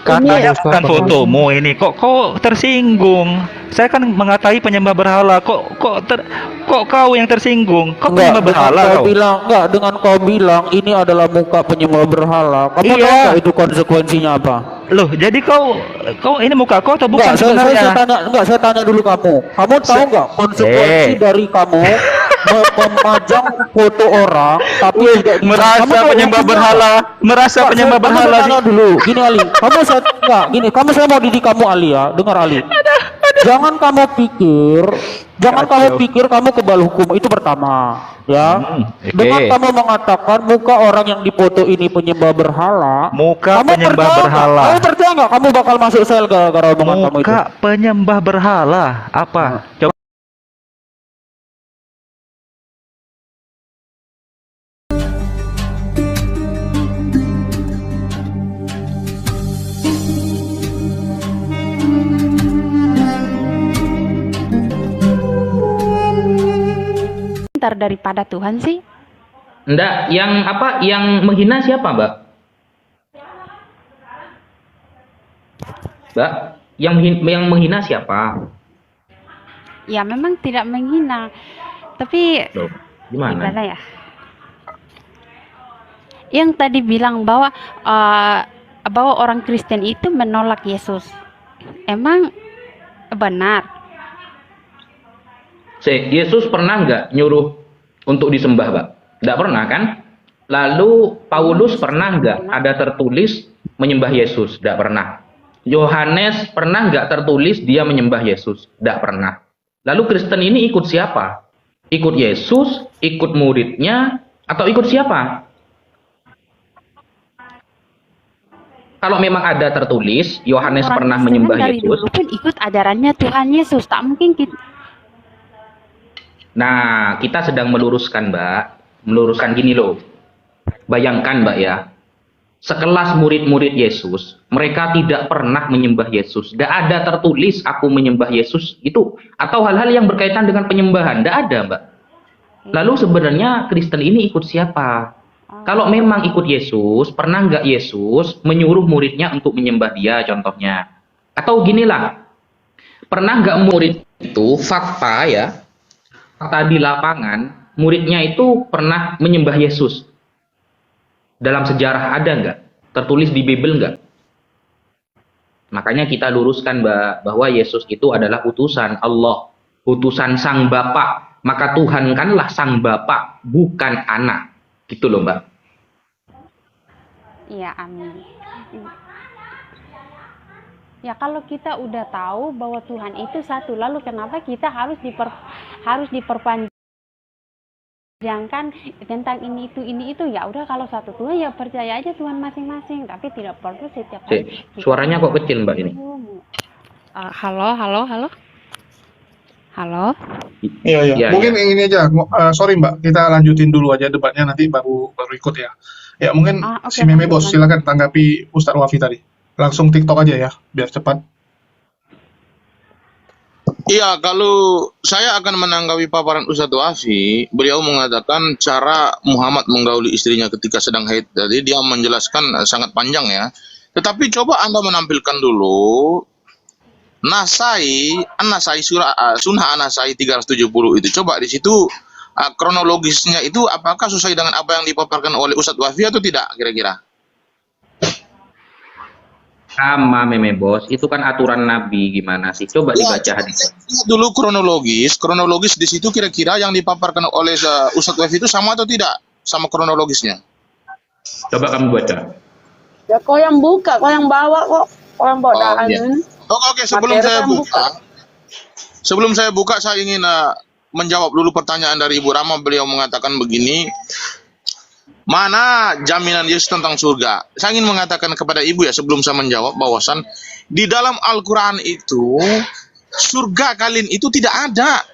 Bukan, ini saya bukan fotomu ini. Kok tersinggung? Saya kan mengatai penyembah berhala. Kok kau yang tersinggung? Kau enggak penyembah dengan berhala kau kau? bilang enggak dengan kau bilang ini adalah muka penyembah berhala. Kamu tahu enggak Iya. itu konsekuensinya apa? Loh, jadi kau ini muka kau atau bukan Enggak, saya sebenarnya? tanya, enggak, saya tanya dulu kamu. Kamu tahu Se- enggak konsekuensi eh, dari kamu memajang foto orang tapi wih, tidak disentuh? Kamu merasa tahu penyembah hukumnya enggak? berhala, merasa Enggak, penyembah kamu saya berhala tanya sih. dulu. Gini Ali, kamu saya enggak, gini, saya mau didik kamu Ali ya. Dengar Ali. Jangan kamu pikir, jangan kamu Kacau. pikir kamu kebal hukum itu pertama, ya. Dengan Oke. kamu mengatakan muka orang yang dipoto ini penyembah berhala, Muka kamu penyembah percaya nggak? berhala. Kamu percaya nggak kamu bakal masuk sel gara-gara omongan kamu itu? Muka penyembah berhala. Apa? Nah, Coba. Pintar daripada Tuhan sih. Enggak, yang apa? Yang menghina siapa, Mbak? Mbak, yang menghina siapa? Ya memang tidak menghina, tapi Loh, gimana? gimana ya? Yang tadi bilang bahwa orang Kristen itu menolak Yesus. Emang benar? Yesus pernah nggak nyuruh untuk disembah, Mbak? Nggak pernah kan? Lalu Paulus pernah nggak ada tertulis menyembah Yesus? Nggak pernah. Yohanes pernah nggak tertulis dia menyembah Yesus? Nggak pernah. Lalu Kristen ini ikut siapa? Ikut Yesus, ikut muridnya, atau ikut siapa? Kalau memang ada tertulis, Yohanes Orang pernah Kristen menyembah dari Yesus. dulu pun ikut ajarannya Tuhan Yesus. Tak mungkin kita. Nah, kita sedang meluruskan, Mbak. Meluruskan gini loh. Bayangkan, Mbak ya. Sekelas murid-murid Yesus, mereka tidak pernah menyembah Yesus. Tidak ada tertulis aku menyembah Yesus itu. Atau hal-hal yang berkaitan dengan penyembahan. Tidak ada, Mbak. Lalu sebenarnya Kristen ini ikut siapa? Kalau memang ikut Yesus, pernah nggak Yesus menyuruh muridnya untuk menyembah dia contohnya? Atau ginilah, pernah nggak murid itu fakta ya, fakta di lapangan, muridnya itu pernah menyembah Yesus? Dalam sejarah ada nggak? Tertulis di Bible nggak? Makanya kita luruskan, Mbak, bahwa Yesus itu adalah utusan Allah, utusan Sang Bapa. Maka Tuhan kanlah Sang Bapa, bukan anak. Gitu loh, Mbak. Iya, amin. Ya kalau kita udah tahu bahwa Tuhan itu satu, lalu kenapa kita harus diperpanjangkan tentang ini itu? Ya udah, kalau satu Tuhan ya percaya aja Tuhan masing-masing, tapi tidak perlu setiap hari. Suaranya kok kecil, Mbak, ini? Halo. Iya. Ya, Mungkin ya. ini aja. Sorry Mbak, kita lanjutin dulu aja debatnya, nanti baru ikut ya. Ya mungkin Oke, si Meme Bos, lanjut. silakan tanggapi Ustadz Wafi tadi. Langsung TikTok aja ya, biar cepat. Iya, kalau saya akan menanggapi paparan Ustadz Wafi, beliau mengatakan cara Muhammad menggauli istrinya ketika sedang haid. Jadi dia menjelaskan sangat panjang ya. Tetapi coba Anda menampilkan dulu An-Nasai Sunnah An-Nasai 370 itu. Coba di situ kronologisnya itu apakah sesuai dengan apa yang dipaparkan oleh Ustadz Wafi atau tidak kira-kira? Sama, Meme Bos. Itu kan aturan Nabi, gimana sih? Coba Ya, dibaca coba hadis. lihat dulu kronologis di situ kira-kira yang dipaparkan oleh Ustadz Wafi itu sama atau tidak sama kronologisnya? Coba kamu baca. Ya kau yang buka, kau yang bawa kok, kau yang bawa Oh, iya. ini. Oke, sebelum Materi saya yang buka, saya ingin menjawab dulu pertanyaan dari Ibu Rama. Beliau mengatakan begini, mana jaminan Yesus tentang surga? Saya ingin mengatakan kepada Ibu ya, sebelum saya menjawab, bahwasan di dalam Al-Quran itu surga kalian itu tidak ada.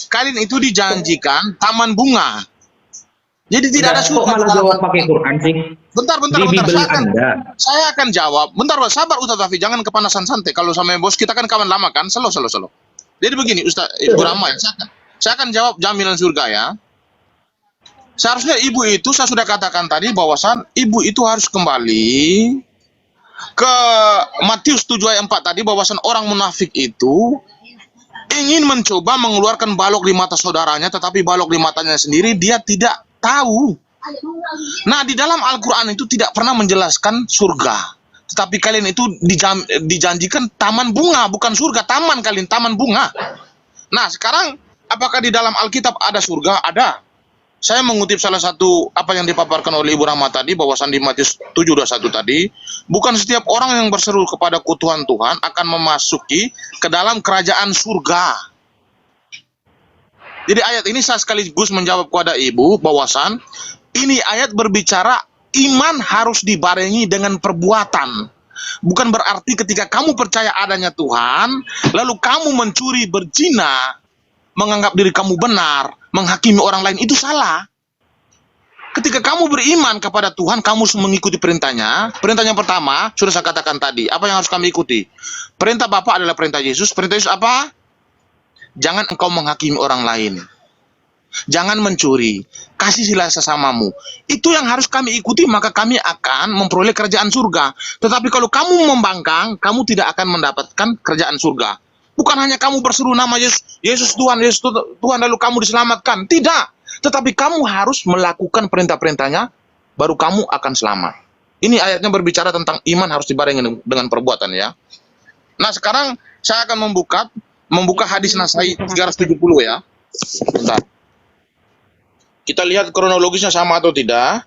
Kalian itu dijanjikan taman bunga. Jadi tidak ada Kok surga. malah jawab pakai Quran sih? Bentar. Di Bible Anda. Saya akan jawab. Bentar, sabar Ustaz Tafi, jangan kepanasan santai. Kalau sama bos kita kan kawan lama kan, selo. Jadi begini Ustaz Ibu Rama, saya akan jawab jaminan surga ya. Seharusnya ibu itu saya sudah katakan tadi bahwasan ibu itu harus kembali ke Matius 7 ayat 4 tadi, bahwasan orang munafik itu ingin mencoba mengeluarkan balok di mata saudaranya, tetapi balok di matanya sendiri dia tidak tahu. Nah, di dalam Al-Quran itu tidak pernah menjelaskan surga. Tetapi kalian itu dijanjikan taman bunga, bukan surga, taman kalian, taman bunga. Nah, sekarang apakah di dalam Alkitab ada surga? Ada. Saya mengutip salah satu apa yang dipaparkan oleh Ibu Rahma tadi, bahwasan di Matius 7:21 tadi, bukan setiap orang yang berseru kepada Tuhan akan memasuki ke dalam kerajaan surga. Jadi ayat ini saya sekaligus menjawab kepada Ibu bahwasan ini ayat berbicara iman harus dibarengi dengan perbuatan. Bukan berarti ketika kamu percaya adanya Tuhan, lalu kamu mencuri, berzina, menganggap diri kamu benar, menghakimi orang lain, itu salah. Ketika kamu beriman kepada Tuhan, kamu harus mengikuti perintahnya. Perintahnya pertama, sudah saya katakan tadi, apa yang harus kami ikuti? Perintah Bapa adalah perintah Yesus. Perintah Yesus apa? Jangan engkau menghakimi orang lain. Jangan mencuri. Kasihlah sesamamu. Itu yang harus kami ikuti, maka kami akan memperoleh kerajaan surga. Tetapi kalau kamu membangkang, kamu tidak akan mendapatkan kerajaan surga. Bukan hanya kamu berseru nama Yesus, Yesus Tuhan, Yesus Tuhan, lalu kamu diselamatkan. Tidak. Tetapi kamu harus melakukan perintah-perintahnya, baru kamu akan selamat. Ini ayatnya berbicara tentang iman harus dibarengi dengan perbuatan ya. Nah, sekarang saya akan membuka hadis Nasai 370 ya. Bentar. Kita lihat kronologisnya sama atau tidak.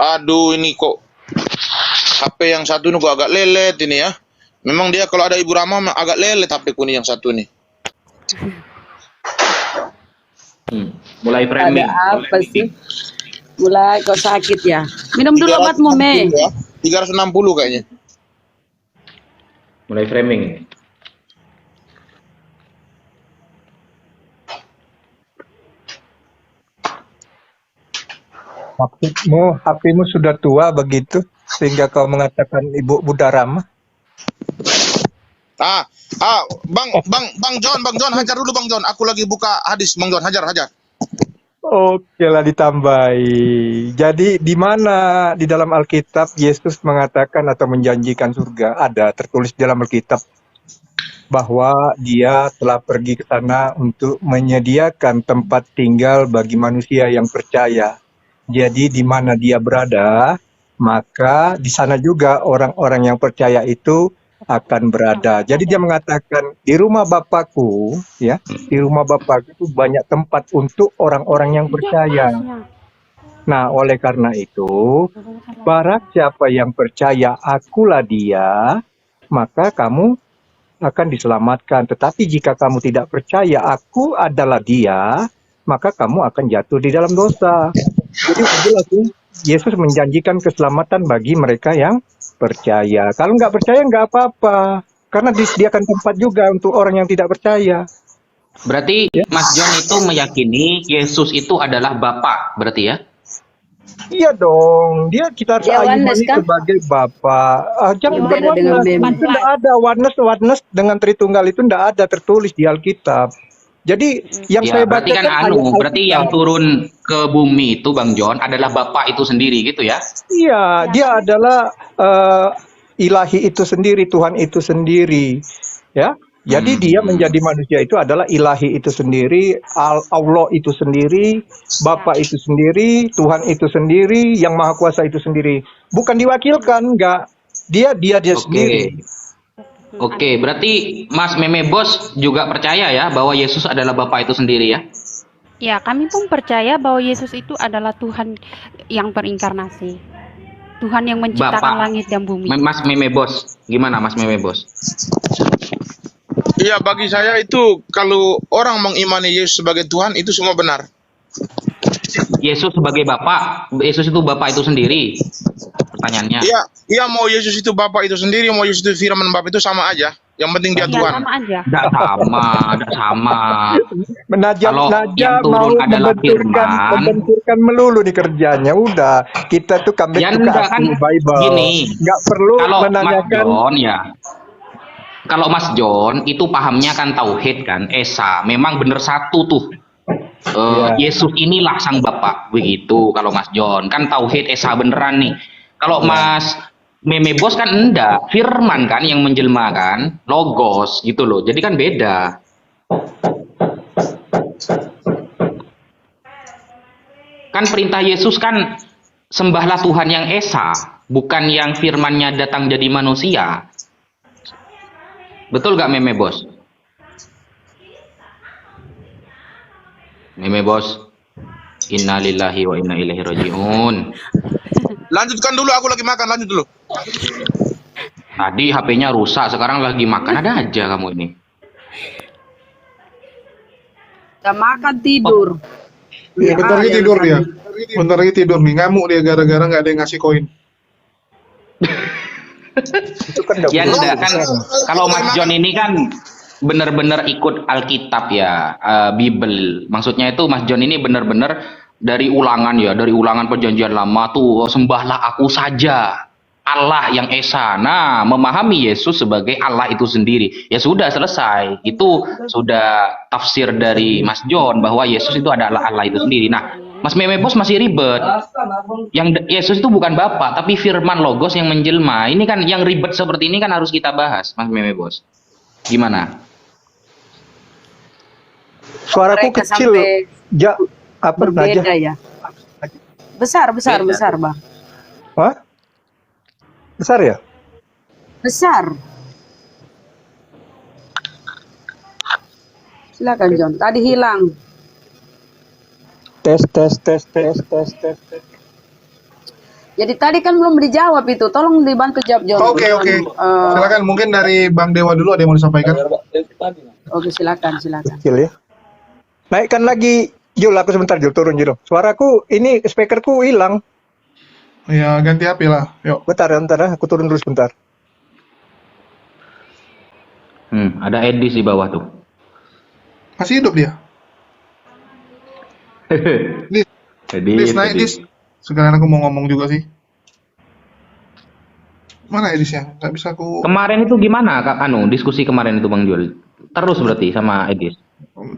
Aduh, ini kok HP yang satu ini kok agak lelet ini ya. Memang dia kalau ada Ibu Rama agak lelet HP ku ini yang satu nih. Mulai framing. Ada apa sih? Mulai kau sakit ya? Minum dulu obatmu, Me. 360 kayaknya. Mulai framing. Maksudmu HP-mu sudah tua begitu sehingga kau mengatakan Ibu Bunda Rama? Bang John, hajar dulu Bang John. Aku lagi buka hadis, Bang John, hajar. Oke lah ditambahi. Jadi di mana di dalam Alkitab Yesus mengatakan atau menjanjikan surga? Ada tertulis di dalam Alkitab bahwa dia telah pergi ke sana untuk menyediakan tempat tinggal bagi manusia yang percaya. Jadi di mana dia berada, maka di sana juga orang-orang yang percaya itu akan berada. Jadi dia mengatakan di rumah Bapakku, ya, di rumah Bapakku itu banyak tempat untuk orang-orang yang percaya. Nah, oleh karena itu, barang siapa yang percaya akulah dia, maka kamu akan diselamatkan. Tetapi jika kamu tidak percaya aku adalah dia, maka kamu akan jatuh di dalam dosa. Jadi jelas Yesus menjanjikan keselamatan bagi mereka yang percaya. Kalau nggak percaya nggak apa-apa, karena disediakan tempat juga untuk orang yang tidak percaya. Berarti Mas John itu meyakini Yesus itu adalah Bapa, berarti ya? Iya dong, kita harus imani sebagai Bapa. Jangan beroneness, itu tidak ada oneness dengan Tritunggal itu tidak ada tertulis di Alkitab. Jadi yang saya baca berarti kan berarti yang turun ke bumi itu Bang John adalah Bapa itu sendiri gitu ya? Iya, dia adalah ilahi itu sendiri, Tuhan itu sendiri, ya. Jadi dia menjadi manusia itu adalah ilahi itu sendiri, Allah itu sendiri, Bapa itu sendiri, Tuhan itu sendiri, yang Maha Kuasa itu sendiri. Bukan diwakilkan, enggak. Dia sendiri. Oke, berarti Mas Meme Bos juga percaya ya bahwa Yesus adalah Bapa itu sendiri ya? Ya, kami pun percaya bahwa Yesus itu adalah Tuhan yang berinkarnasi. Tuhan yang menciptakan langit dan bumi. Mas Meme Bos, gimana Mas Meme Bos? Iya, bagi saya itu kalau orang mengimani Yesus sebagai Tuhan itu semua benar. Yesus sebagai Bapa, Yesus itu Bapa itu sendiri. pertanyaannya. Iya, mau Yesus itu Bapa itu sendiri, mau Yesus itu firman Bapa itu sama aja. Yang penting dia Iya, Tuhan. sama aja. Tidak sama. Najam Kalau Najam yang mau turun adalah membenturkan melulu nih kerjanya. Udah, kita tuh comeback Ya to enggak kan, Bible. gini. Nggak perlu Kalau Mas menanyakan. John ya. Kalau Mas John itu pahamnya kan tauhid kan, Esa. Memang bener satu tuh. Yesus inilah sang Bapa begitu. Kalau Mas John kan tauhid Esa beneran nih. Kalau Mas Meme Bos kan enggak, firman kan yang menjelma kan, logos gitu loh. Jadi kan beda. Kan perintah Yesus kan sembahlah Tuhan yang Esa, bukan yang firmannya datang jadi manusia. Betul gak Meme Bos? Meme Bos. Innalillahi wa inna ilaihi rajiun. Lanjutkan dulu, aku lagi makan, lanjut dulu. Tadi HP-nya rusak, sekarang lagi makan. Ada aja kamu ini. Gak makan tidur. Iya, bentar lagi tidur dia. Bentar lagi tidur nih, ngamuk dia gara-gara nggak ada yang ngasih koin. Itu kan nggak Ya boleh. enggak kan, kalau Mas John ini kan benar-benar ikut Alkitab ya, Bible. Maksudnya itu Mas John ini benar-benar dari ulangan ya, dari ulangan perjanjian lama tuh, sembahlah aku saja, Allah yang Esa. Nah, memahami Yesus sebagai Allah itu sendiri. Ya sudah selesai. Itu sudah tafsir dari Mas John bahwa Yesus itu adalah Allah itu sendiri. Nah, Mas Meme Bos masih ribet. Yang Yesus itu bukan Bapa, tapi firman logos yang menjelma. Ini kan yang ribet seperti ini kan harus kita bahas, Mas Meme Bos. Gimana? Suaraku Mereka kecil. sampai Apa berbeda aja? ya. Besar, Bang. Hah? Besar ya? Besar. Silakan John. Tadi hilang. Tes. Jadi tadi kan belum dijawab itu. Tolong dibantu jawab John. Oke. Silakan, mungkin dari Bang Dewa dulu ada yang mau disampaikan. Oke, silakan. Kecil ya. Naikkan lagi. Jul, aku sebentar Jul, turun Jul. Suaraku ini speakerku hilang. Ya, ganti HP lah. Yuk. Bentar, aku turun dulu sebentar. Ada Edis di bawah tuh. Masih hidup dia. Dis, naik Dis. Sekalian aku mau ngomong juga sih. Mana Edis ya? Nggak bisa aku. Kemarin itu gimana Kak diskusi kemarin itu Bang Jul? Terus berarti sama Edis.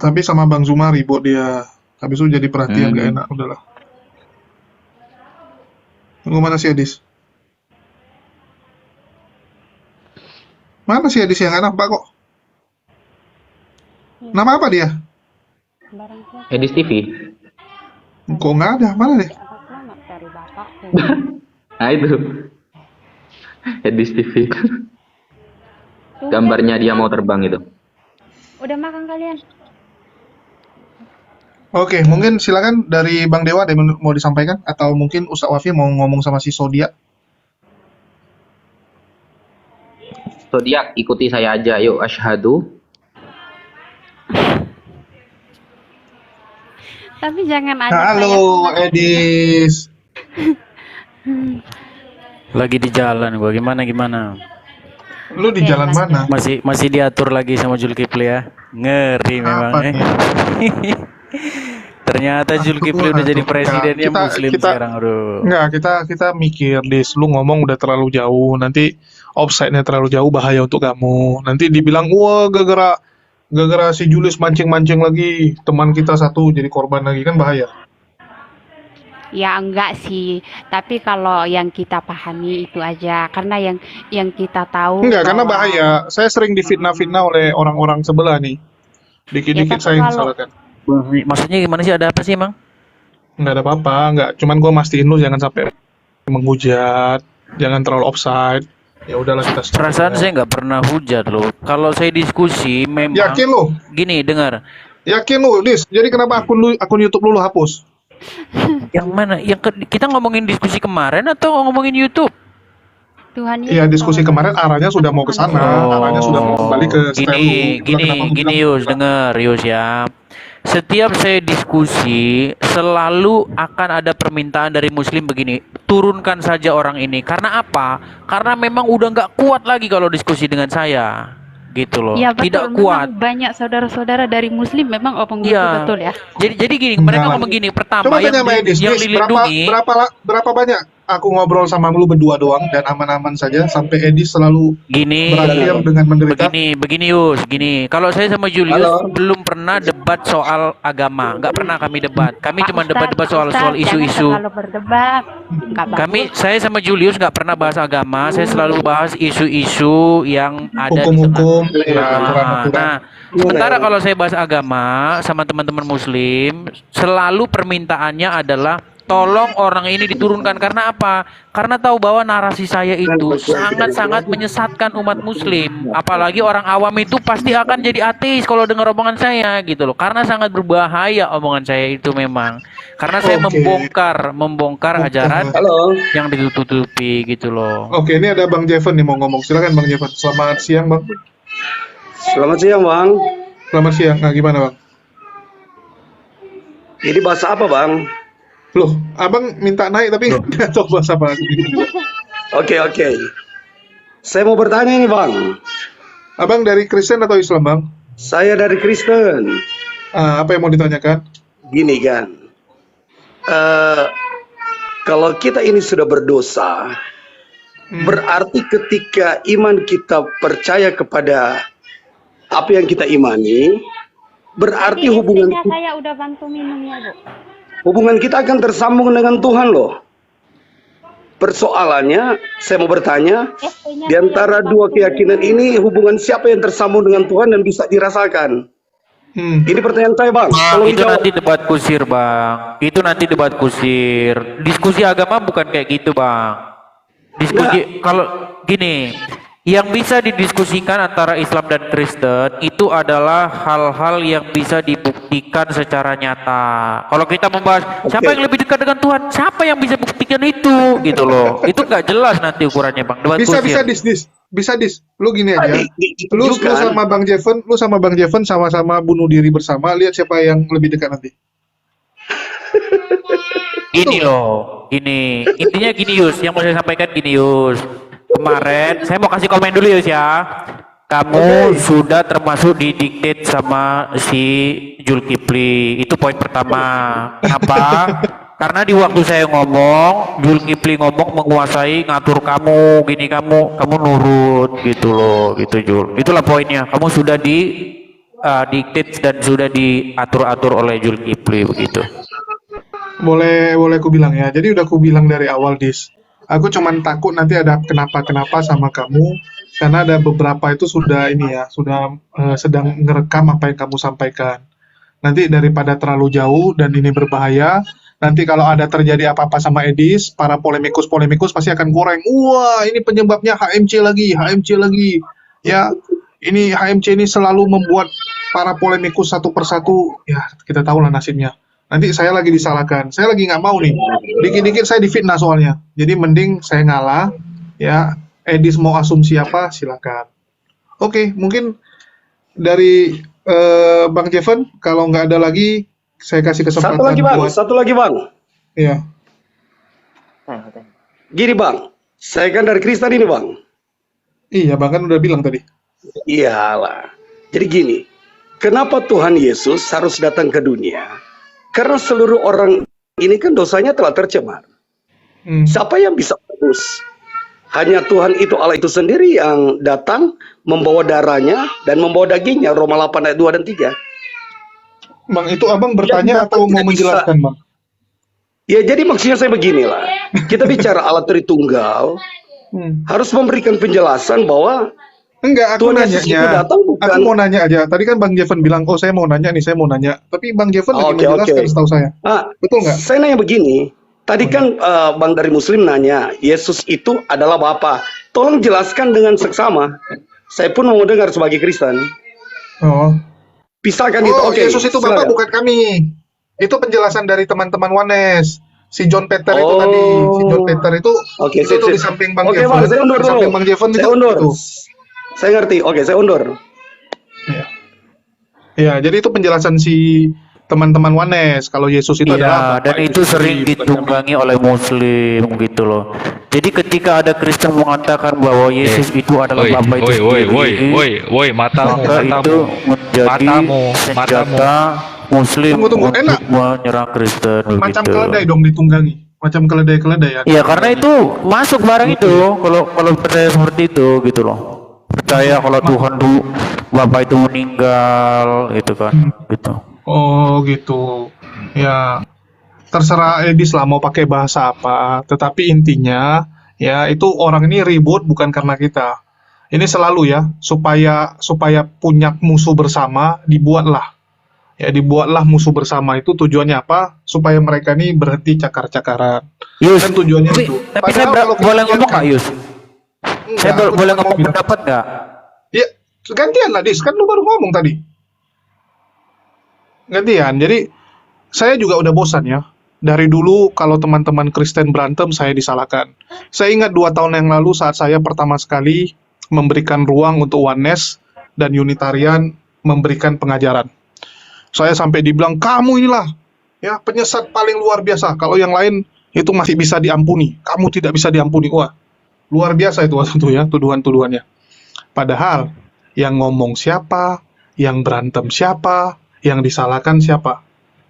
Tapi sama Bang Zuma ribut dia. Habis itu jadi perhatian gak enak, udahlah. Tunggu, mana si Edis? Mana si Edis yang nggak nampak kok? Nama apa dia? Edis TV. Kok nggak ada? Mana deh? Selamat dari bapakku. Nah itu. Edis TV. Gambarnya dia mau terbang itu. Udah makan kalian? Oke, mungkin silakan dari Bang Dewa ada yang mau disampaikan, atau mungkin Ustaz Wafi mau ngomong sama si Sodia. Zodiak, ikuti saya aja, yuk. Asyhadu. Tapi jangan ajak Halo, Edis. Lagi di jalan gua, gimana? Lu di jalan mana? Masih diatur lagi sama Zulkifli ya. Ngeri memang. Apa nih? Ternyata Zulkifli udah jadi presidennya Muslim sekarang, aduh. Enggak, kita mikir, Dis, lu ngomong udah terlalu jauh, nanti offside-nya terlalu jauh, bahaya untuk kamu. Nanti dibilang, wah gara-gara si Julius mancing-mancing lagi, teman kita satu jadi korban lagi, kan bahaya. Ya enggak sih, tapi kalau yang kita pahami itu aja, karena yang kita tahu. Enggak, karena bahwa- bahaya. Saya sering difitnah-fitnah oleh orang-orang sebelah nih. Dikit-dikit Ya, tapi saya yang kalau- disalahkan. Maksudnya gimana sih, ada apa sih emang? Enggak ada apa-apa, enggak. Cuman gua mastiin lu jangan sampai menghujat, jangan terlalu offside. Ya udahlah kita stop. Perasaan saya nggak pernah hujat loh. Kalau saya diskusi memang Yakin lu? gini, dengar. Yakin lu, Dis? Jadi kenapa akun YouTube lu hapus? Yang mana? Kita ngomongin diskusi kemarin atau ngomongin YouTube? Tuhan Iya, diskusi kemarin arahnya sudah mau ke sana, arahnya sudah mau kembali ke style lu. Gini Yus, dengar Yus ya. Setiap saya diskusi selalu akan ada permintaan dari Muslim begini. turunkan saja orang ini. Karena apa? Karena memang udah nggak kuat lagi kalau diskusi dengan saya, gitu loh. Ya betul, Tidak memang kuat. banyak saudara-saudara dari Muslim memang omong gitu, Iya. betul ya. Jadi gini, mereka Nah, ngomong gini. Coba Pertama tanya sama Edis, yang Dis, dilindungi. berapa banyak aku ngobrol sama lu berdua doang dan aman-aman saja sampai Edis selalu Gini, berakhir dengan menderita. begini Yus, gini. Kalau saya sama Julius Halo. belum pernah debat soal agama, nggak pernah kami debat. Kami Pak cuma Ustadz, debat-debat soal Ustadz, isu-isu. jangan terlalu berdebat. Nggak bagus. Saya sama Julius nggak pernah bahas agama. Saya selalu bahas isu-isu yang ada di Hukum-hukum, tengah. ya, aturan-aturan. Nah, sementara kalau saya bahas agama sama teman-teman Muslim, selalu permintaannya adalah tolong orang ini diturunkan. Karena apa? Karena tahu bahwa narasi saya itu sangat-sangat menyesatkan umat Muslim. Apalagi orang awam itu pasti akan jadi ateis kalau dengar omongan saya, gitu loh. Karena sangat berbahaya omongan saya itu memang. Karena saya Oke. membongkar ajaran Halo. yang ditutupi, gitu loh. Oke, ini ada Bang Jeven nih mau ngomong. Silakan Bang Jeven. Selamat siang, Bang. Selamat siang, Bang. Selamat siang. Nah, gimana, Bang? Ini bahasa apa, Bang? Loh, Abang minta naik tapi nggak tahu bahasa apa. Oke. Saya mau bertanya ini, Bang. Abang dari Kristen atau Islam, Bang? Saya dari Kristen. Apa yang mau ditanyakan? Gini kan. Kalau kita ini sudah berdosa, berarti ketika iman kita percaya kepada apa yang kita imani, berarti Jadi hubungan istrinya saya udah bantu minumnya, Bu. hubungan kita akan tersambung dengan Tuhan loh. Persoalannya, saya mau bertanya, Istrinya di antara saya udah dua bantu keyakinan ini, hubungan siapa yang tersambung dengan Tuhan dan bisa dirasakan? Ini pertanyaan saya, Bang. Tolong Itu dijawab. nanti debat kusir, Bang. Itu nanti debat kusir. Diskusi agama bukan kayak gitu, Bang. Diskusi kalau gini, yang bisa didiskusikan antara Islam dan Kristen itu adalah hal-hal yang bisa dibuktikan secara nyata. Kalau kita membahas siapa yang lebih dekat dengan Tuhan, siapa yang bisa buktikan itu, gitu loh. Itu nggak jelas nanti ukurannya, Bang. Debat Bisa kusir. bisa dis. Lu gini aja. Lu Ditunjukkan. sama Bang Jeven sama-sama bunuh diri bersama. Lihat siapa yang lebih dekat nanti. Gini loh, gini. Intinya gini Yus, yang mau saya sampaikan gini Yus. Kemarin, saya mau kasih komen dulu Yus ya. Kamu sudah termasuk didikte sama si Zulkifli. Itu poin pertama. Kenapa? Karena di waktu saya ngomong, Zulkifli ngomong menguasai ngatur kamu, gini kamu nurut gitu loh, gitu Jul. Itulah poinnya. Kamu sudah dikte dan sudah diatur-atur oleh Zulkifli begitu. Boleh aku bilang ya. Jadi udah aku bilang dari awal, Dis. Aku cuman takut nanti ada kenapa-kenapa sama kamu karena ada beberapa itu sudah sedang ngerekam apa yang kamu sampaikan. Nanti daripada terlalu jauh dan ini berbahaya, nanti kalau ada terjadi apa-apa sama Edis, para polemikus pasti akan goreng. Wah, ini penyebabnya HMC lagi. Ya, ini HMC ini selalu membuat para polemikus satu persatu, ya kita tahu lah nasibnya. Nanti saya lagi disalahkan, saya lagi nggak mau nih, dikit-dikit saya difitnah soalnya, jadi mending saya ngalah, ya, Edis mau asumsi apa, silakan. Oke, mungkin dari Bang Jeven, kalau nggak ada lagi, saya kasih kesempatan Satu lagi bang. Ya. Gini bang, saya kan dari Kristen ini bang. Iya, Bang kan udah bilang tadi. Iyalah. Jadi gini, kenapa Tuhan Yesus harus datang ke dunia? Karena seluruh orang ini kan dosanya telah tercemar. Siapa yang bisa tebus? Hanya Tuhan itu, Allah itu sendiri yang datang membawa darahnya dan membawa dagingnya. Roma 8 ayat 2 dan 3. Bang, itu abang bertanya atau mau menjelaskan, Bang? Ya, jadi maksudnya saya beginilah. Kita bicara Allah Tritunggal, harus memberikan penjelasan bahwa Enggak, aku Tuhan Yesus itu nanyanya. datang bukan. Aku mau nanya aja. Tadi kan Bang Jeven bilang, oh saya mau nanya nih, saya mau nanya. Tapi Bang Jeven lagi Oke, menjelaskan oke. setahu saya. Betul nggak? Saya nanya begini. Tadi kan Bang dari Muslim nanya, Yesus itu adalah Bapa. Tolong jelaskan dengan seksama. Saya pun mau dengar sebagai Kristen. Oh. Pisahkan itu. Oke. Yesus itu Bapak silakan. bukan kami. Itu penjelasan dari teman-teman Wanes. Si John Peter itu tadi. Si John Peter itu Oke, itu sip, tuh sip. di samping Bang Oke, Jeven. Bang, saya undur Di dulu. samping Bang Jeven Saya itu. undur. Itu. Saya ngerti. Oke, saya undur. Ya, jadi itu penjelasan si teman-teman Wanes kalau Yesus itu adalah Iya, dan Bapak itu sering sendiri, bukan kami. ditunggangi oleh Muslim gitu loh. Jadi ketika ada Kristen mengatakan bahwa Yesus itu adalah Woi, Bapa itu woi, woi, sendiri, woi, woi, matamu, maka itu menjadi senjata Muslim Tunggu, untuk enak. menyerang Kristen Macam begitu. keledai dong ditunggangi, macam keledai-keledai ya. Iya, karena itu masuk barang itu kalau percaya seperti itu gitu loh. Percaya kalau Tuhan tuh Bapa itu meninggal gitu kan, gitu. Oh gitu. Ya terserah Edis lah mau pakai bahasa apa. Tetapi intinya ya itu orang ini ribut bukan karena kita. Ini selalu ya supaya punya musuh bersama dibuatlah. Ya dibuatlah musuh bersama itu tujuannya apa? Supaya mereka ini berhenti cakar-cakaran. Yus, Kan tujuannya tapi, itu. tapi saya Padahal kalau kita boleh ngomong lihat nggak Yus? enggak, Saya aku boleh cuma mau ngomong bilang. pendapat nggak? Ya gantian lah Dis, kan lu baru ngomong tadi. Gantian. Jadi saya juga udah bosan ya. Dari dulu kalau teman-teman Kristen berantem saya disalahkan. Saya ingat 2 tahun yang lalu saat saya pertama sekali memberikan ruang untuk Oneness dan Unitarian memberikan pengajaran. Saya sampai dibilang kamu inilah ya penyesat paling luar biasa. Kalau yang lain itu masih bisa diampuni, kamu tidak bisa diampuni. Wah, luar biasa itu waktu itu ya tuduhan-tuduhannya. Padahal yang ngomong siapa, yang berantem siapa, yang disalahkan siapa.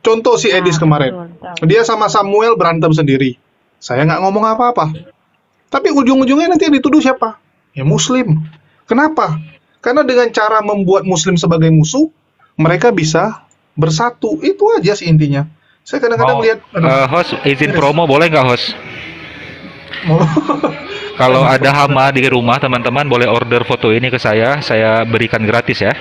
Contoh si Edis kemarin, dia sama Samuel berantem sendiri. Saya nggak ngomong apa-apa. Tapi ujung-ujungnya nanti yang dituduh siapa? Ya Muslim. Kenapa? Karena dengan cara membuat Muslim sebagai musuh, mereka bisa bersatu. Itu aja sih intinya. Saya kadang-kadang Mau lihat, host izin promo boleh nggak host? mau- Kalau ada hama di rumah teman-teman boleh order foto ini ke saya berikan gratis ya.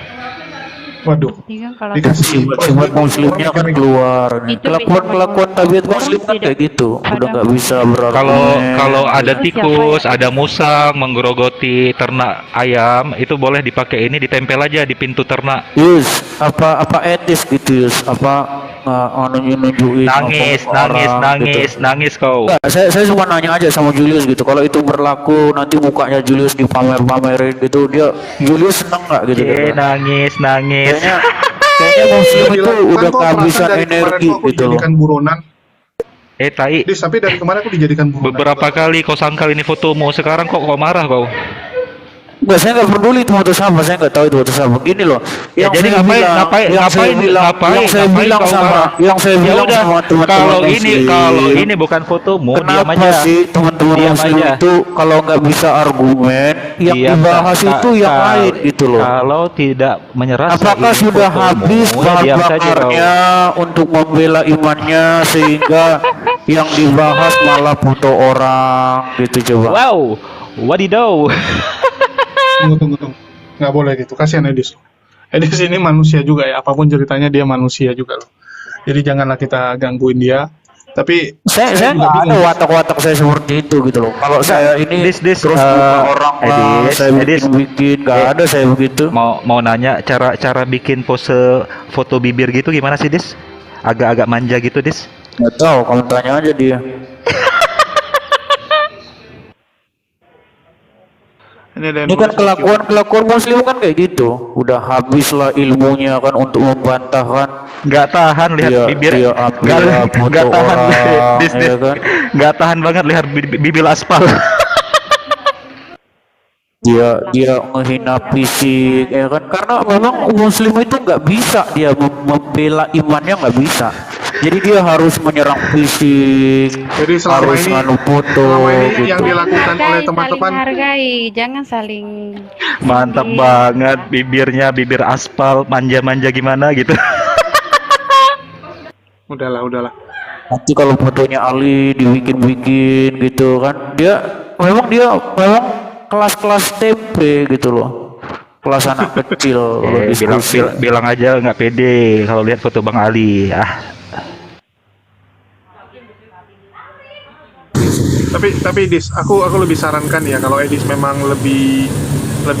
waduh, Jadi kan kalau dikasih Sifat Muslimnya kan keluar. Itu Kelakuan tabiat orang Muslim kan tidak kayak gitu. Udah pada nggak bisa berargumen. Kalau ada Terus tikus, siapa ada musang menggerogoti ternak ayam, itu boleh dipakai ini ditempel aja di pintu ternak. Yus, apa etis gitu Yus? Apa nunjukin Nangis, apa ke nangis, orang, nangis, gitu. nangis kau. Enggak, saya cuma nanya aja sama Julius gitu. Kalau itu berlaku nanti mukanya Julius dipamer-pamerin gitu, Julius seneng nggak gitu? Nangis, nangis. Kayaknya Muslim itu Kan udah kok kehabisan perasaan dari kemarin energi kok aku gitu loh. dijadikan buronan. Tai, Dis, tapi dari kemarin aku dijadikan buronan. beberapa kali kau sangkal ini fotomu, sekarang kok marah kau? Enggak, saya nggak peduli itu foto siapa, saya nggak tahu itu foto siapa. Gini loh, Ya, jadi saya ngapain bilang- ngapain yang saya ngapain bilang, ngapain yang saya ngapain bilang kau sama, marah? yang saya Ya bilang udah, sama teman-teman kalau Muslim, ini bukan fotomu, diam kenapa aja. sih teman-teman Diam Muslim aja. itu kalau nggak bisa argumen, yang Diam, dibahas Kak. itu yang Kak, lain gitu loh. Kalau tidak menyerah, Apakah ini sudah fotomu, habis ya bahan diam saja kau. bakarnya untuk membela imannya sehingga yang dibahas malah foto orang gitu coba? Wow, wadidaw. Tunggu. Nggak boleh gitu, kasihan Edis. Edis ini manusia juga ya, apapun ceritanya dia manusia juga loh. Jadi janganlah kita gangguin dia. Tapi Saya juga nggak ada bingung. watak-watak saya seperti itu gitu loh. Kalau saya ini Dis, terus buka orang lah, Edis, saya Edis. bikin nggak Eh, ada saya begitu. Mau nanya cara bikin pose foto bibir gitu gimana sih, Dis? Agak-agak manja gitu, Dis. Nggak tahu, kamu tanya aja dia. Ini ada yang Ini kan nulis kelakuan Muslim kan kayak gitu. Udah habislah ilmunya kan untuk membantahkan. Nggak tahan lihat Dia- bibir. dia ambil Nggak foto nggak tahan, orang, Dis, ya kan? nggak tahan banget lihat bibir aspal. Dia menghina fisik ya kan, karena memang Muslim itu nggak bisa dia membela imannya, nggak bisa. Jadi dia harus menyerang fisik, Jadi selama harus ini- nganu foto selama ini gitu. yang dilakukan oleh Saling teman-teman hargai, jangan saling Mantap Iya. banget bibirnya, bibir aspal, manja-manja gimana gitu. udahlah. Nanti kalau fotonya Ali dibikin-bikin gitu kan, dia memang kelas-kelas TP gitu loh, kelas anak kecil kalau diskusi. bilang aja nggak pede kalau lihat foto Bang Ali. Tapi Dis, aku lebih sarankan ya kalau Edis memang lebih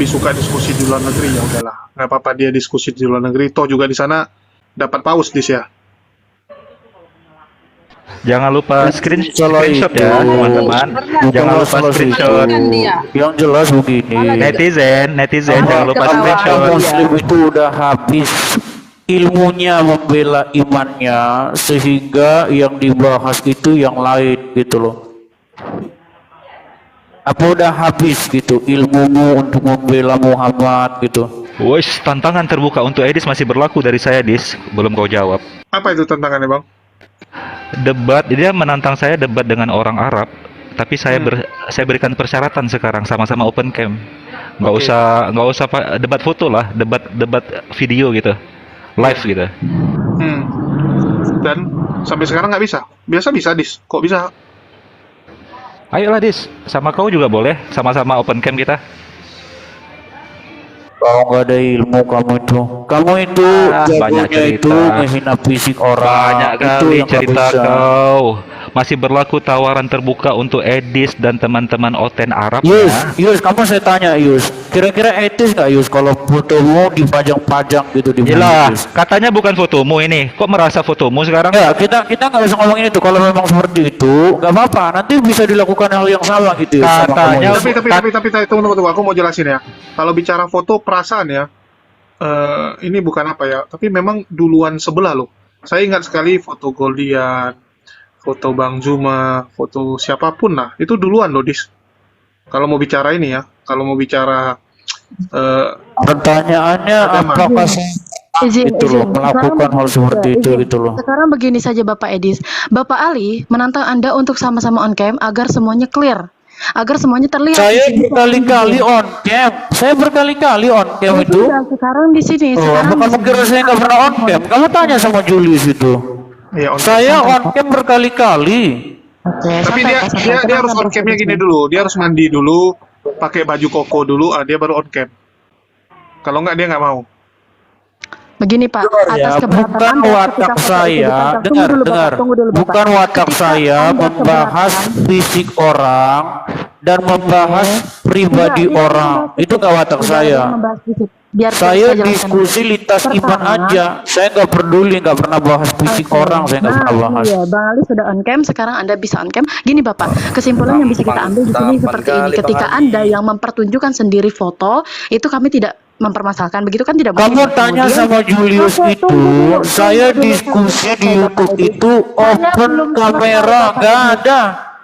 suka diskusi di luar negeri ya udahlah. Nggak apa-apa dia diskusi di luar negeri. Toh juga di sana dapat paus Dis ya. Jangan lupa Kalau screenshot itu, ya teman-teman. Jangan lupa masalah screenshot. itu. Kan dia. Yang jelas begini. Netizen jangan lupa Ketawa. screenshot. Muslim itu udah habis ilmunya membela imannya, sehingga yang dibahas itu yang lain gitu loh. Apa udah habis gitu ilmumu untuk membela Muhammad gitu? Wes, tantangan terbuka untuk Edis masih berlaku dari saya, Dis. Belum kau jawab. Apa itu tantangannya, Bang? Debat, dia menantang saya debat dengan orang Arab, tapi saya berikan persyaratan sekarang sama-sama open cam. Nggak usah debat foto lah, debat video gitu. Live gitu. Dan sampai sekarang nggak bisa. Biasa bisa, Dis. Kok bisa? Ayolah, Dis. Sama kau juga boleh, sama-sama open cam kita. Kau nggak ada ilmu kamu itu Banyak jagonya itu cerita. menghina fisik orang. Banyak Itu kali yang nggak cerita bisa. kau. Masih berlaku tawaran terbuka untuk Edis dan teman-teman Oten Arab Yus, ya. kamu saya tanya Yus, kira-kira etis nggak Yus kalau fotomu dipajang-pajang gitu di Yelah, Yus? katanya bukan fotomu ini. Kok merasa fotomu sekarang? Ya, kita nggak usah ngomongin itu. Kalau memang seperti itu, nggak apa-apa. Nanti bisa dilakukan hal yang sama gitu. Yus, sama Katanya kamu, Yus. Tapi tunggu, aku mau jelasin ya. Kalau bicara foto perasaan ya, ini bukan apa ya, tapi memang duluan sebelah loh. Saya ingat sekali foto Goldian, foto Bang Zuma, foto siapapun lah, itu duluan loh, Dis. Kalau mau bicara ini ya, kalau mau bicara Pertanyaannya agama. apakah saya itu loh melakukan hal seperti itu gitu loh? Sekarang begini saja Bapak Edis. Bapak Ali menantang Anda untuk sama-sama on cam agar semuanya clear. Agar semuanya terlihat. Saya berkali-kali on cam. Saya berkali-kali on cam Ya itu. sudah, sekarang di sini. Oh, Sekarang apa kamu kira saya nggak pernah on cam? Kamu tanya sama Julius itu. Ya, on Saya on cam berkali-kali. Oke, Tapi dia harus on camnya gini dulu, dia harus mandi dulu, pakai baju koko dulu, dia baru on cam. Kalau nggak dia nggak mau. Begini Pak, Ya, atas keberatan bukan Anda watak ketika foto itu saya, dipajang. dengar, Tunggu dulu, dengar. Bapak, tunggu dulu, Bapak. Bukan watak Ketika saya Anda membahas keberatan, fisik orang dan membahas pribadi Enggak, orang. ini Itu nggak watak Udah, saya. membahas fisik. Biar Saya jelaskan. diskusi lintas iman Pertama, aja. Saya nggak peduli, nggak pernah bahas fisik Oke. orang. Saya nggak pernah bahas. Iya, Bang Ali sudah on cam, sekarang Anda bisa on cam. Gini Bapak, kesimpulan yang bisa kita ambil di sini seperti ini. Ketika Anda yang mempertunjukkan sendiri foto, itu kami tidak mempermasalahkan. Begitu kan tidak Kamu boleh. tanya Kemudian- sama Julius Oke, itu, tunggu dulu, saya tunggu dulu, diskusi sampai di selesai, YouTube Bapak Edis. itu Saya open belum selesai, kamera, Bapak nggak Edis. ada.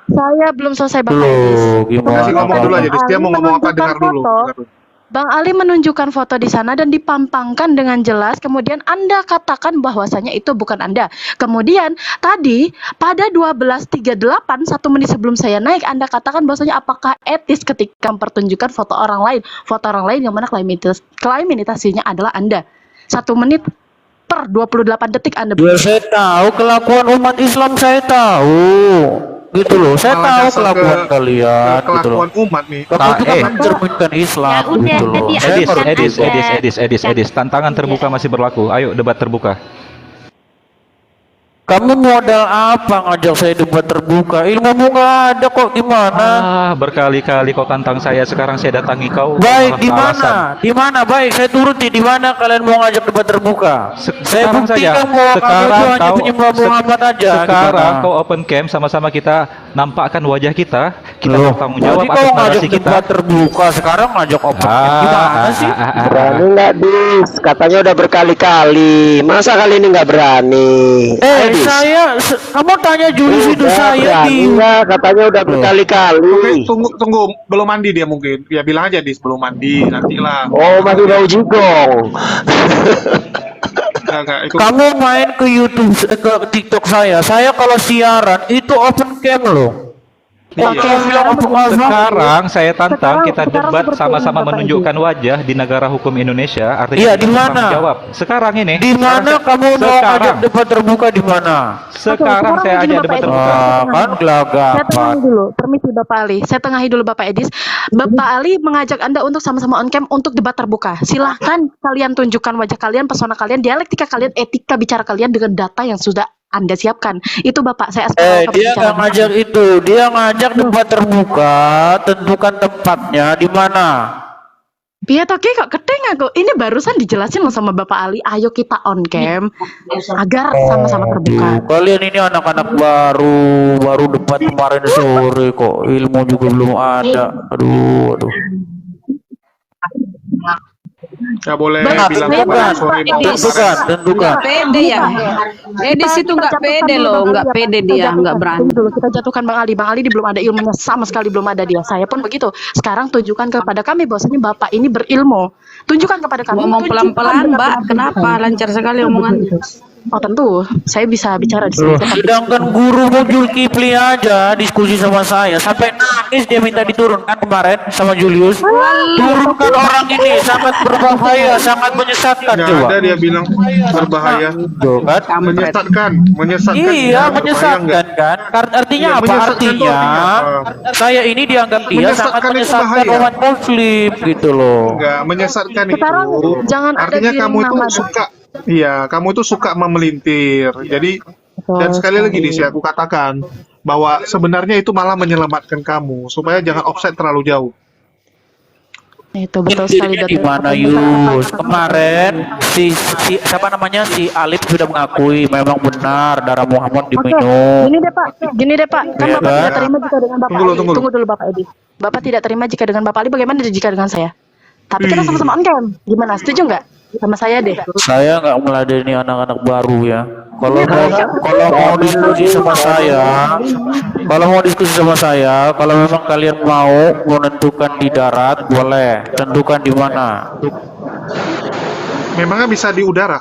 Saya belum selesai Bapak Edis. Loh, gimana? Kasih ngomong dulu aja, Dis. Dia Ali mau ngomong apa, dengar menunjukkan dulu. foto. Bang Ali menunjukkan foto di sana dan dipampangkan dengan jelas. Kemudian Anda katakan bahwasanya itu bukan Anda. Kemudian tadi pada 12.38, 1 menit sebelum saya naik, Anda katakan bahwasanya apakah etis ketika mempertunjukkan foto orang lain yang mana klaim-imitasinya adalah Anda. 1 menit per 28 detik Anda. Ya saya tahu kelakuan umat Islam, saya tahu gitu loh. Saya Malah tahu nyasar kelakuan ke kalian gitu loh. kelakuan umat nih. Kamu juga mencerminkan Islam Ya udah, gitu loh. tadi Saya Edis, Kan Edis, Anda- Edis. Tantangan terbuka masih berlaku. Ayo debat terbuka. kamu modal apa ngajak saya debat terbuka? Ilmumu nggak ada kok, gimana? Berkali-kali kau tantang saya, sekarang saya datangi kau. Baik, malah di beralasan. mana? Di mana? Baik, saya turuti. Di mana kalian mau ngajak debat terbuka? Saya Sekarang saja. buktikan bahwa kamu Sekarang itu hanya kau penyembah Muhammad aja. Sekarang Gimana? kau open cam, sama-sama kita nampakkan wajah kita. Kita Loh, bertanggung jawab jadi atas kau ngajak narasi kita. debat terbuka, sekarang ngajak open cam. Gimana sih? Berani nggak Dis? Katanya udah berkali-kali. Masa kali ini nggak berani? Ayo, Dis. Kamu tanya Julius itu Udah saya berani di nggak? Katanya udah Oke, berkali-kali. tunggu, belum mandi dia mungkin. Ya bilang aja, Dis, belum mandi, nantilah. Oh, masih bau jigong. Enggak, ikut. Kamu main ke YouTube, ke TikTok saya kalau siaran itu open cam loh. Iya. Kalau bilang open cam, Sekarang saya tantang kita sekarang debat seperti sama-sama ini, Bapak menunjukkan wajah di negara hukum Indonesia. Artinya Iya, kita di mana? bertanggung jawab. Sekarang ini. di mana kamu mau Sekarang. ngajak debat terbuka di mana? Sekarang Oke, saya sekarang ajak begini, debat Bapak terbuka. Kan Saya gelagapan. tengahi dulu, permisi Bapak Ali. Saya tengahi dulu Bapak Edis. Bapak Ali mengajak Anda untuk sama-sama on cam untuk debat terbuka. Silahkan kalian tunjukkan wajah kalian, pesona kalian, dialektika kalian, etika bicara kalian dengan data yang sudah Anda siapkan. Itu Bapak, saya Dia nggak ngajak itu, dia ngajak debat terbuka, tentukan tempatnya di mana. Piye toke kok keteng aku. Ini barusan dijelasin loh sama Bapak Ali. Ayo kita on cam agar sama-sama terbuka. Kalian ini anak-anak baru debat kemarin sore kok, ilmu juga belum ada. Aduh. Nggak boleh Baik, bilang saya kepada bukan suami Pak mau Edis. Tentukan, tentukan. Nggak pede ya. Edis itu nggak pede loh, nggak pede dia, nggak berani. Tunggu dulu, kita jatuhkan Bang Ali. Bang Ali belum ada ilmunya, sama sekali belum ada dia. Saya pun begitu. Sekarang tunjukkan kepada kami bahwasanya Bapak ini berilmu. Tunjukkan kepada kami. Ngomong tunjukkan pelan-pelan, Mbak. benar-benar Kenapa lancar sekali omongan? Oh tentu, saya bisa bicara di sini. Loh, sedangkan guru Zulkifli aja diskusi sama saya sampai nangis, dia minta diturunkan kemarin sama Julius. Turunkan orang ini, sangat berbahaya, sangat menyesatkan. Nggak Coba ada dia bilang berbahaya. tuh kan. Menyesatkan Iya, berbahaya menyesatkan nggak? kan? Artinya Iya, apa? menyesatkan itu Artinya artinya saya ini dianggap dia sangat Menyesatkan itu menyesatkan bahaya. umat muslim gitu loh. Enggak, menyesatkan Sekarang itu. jangan ada Artinya giring kamu itu nama. suka, iya, kamu itu suka memelintir. Jadi, dan sekali lagi nih, aku katakan bahwa sebenarnya itu malah menyelamatkan kamu supaya jangan offset terlalu jauh. Itu betul sekali. Dirinya di mana Yus? Kemarin si siapa namanya, si Alif sudah mengakui memang benar darah Muhammad Oke, diminum. gini deh Pak, kan Iya Bapak kan? tidak terima jika dengan Bapak Tunggu dulu, Ali. tunggu Tunggu dulu Bapak Edi. Bapak tidak terima jika dengan Bapak Ali, bagaimana jika dengan saya? Tapi kita Ih. sama-sama on cam. Gimana? Setuju nggak? Sama saya deh. Saya nggak meladeni anak-anak baru ya. Kalau mau diskusi sama saya, kalau memang kalian mau menentukan di darat, boleh. Tentukan di mana. Memangnya bisa di udara?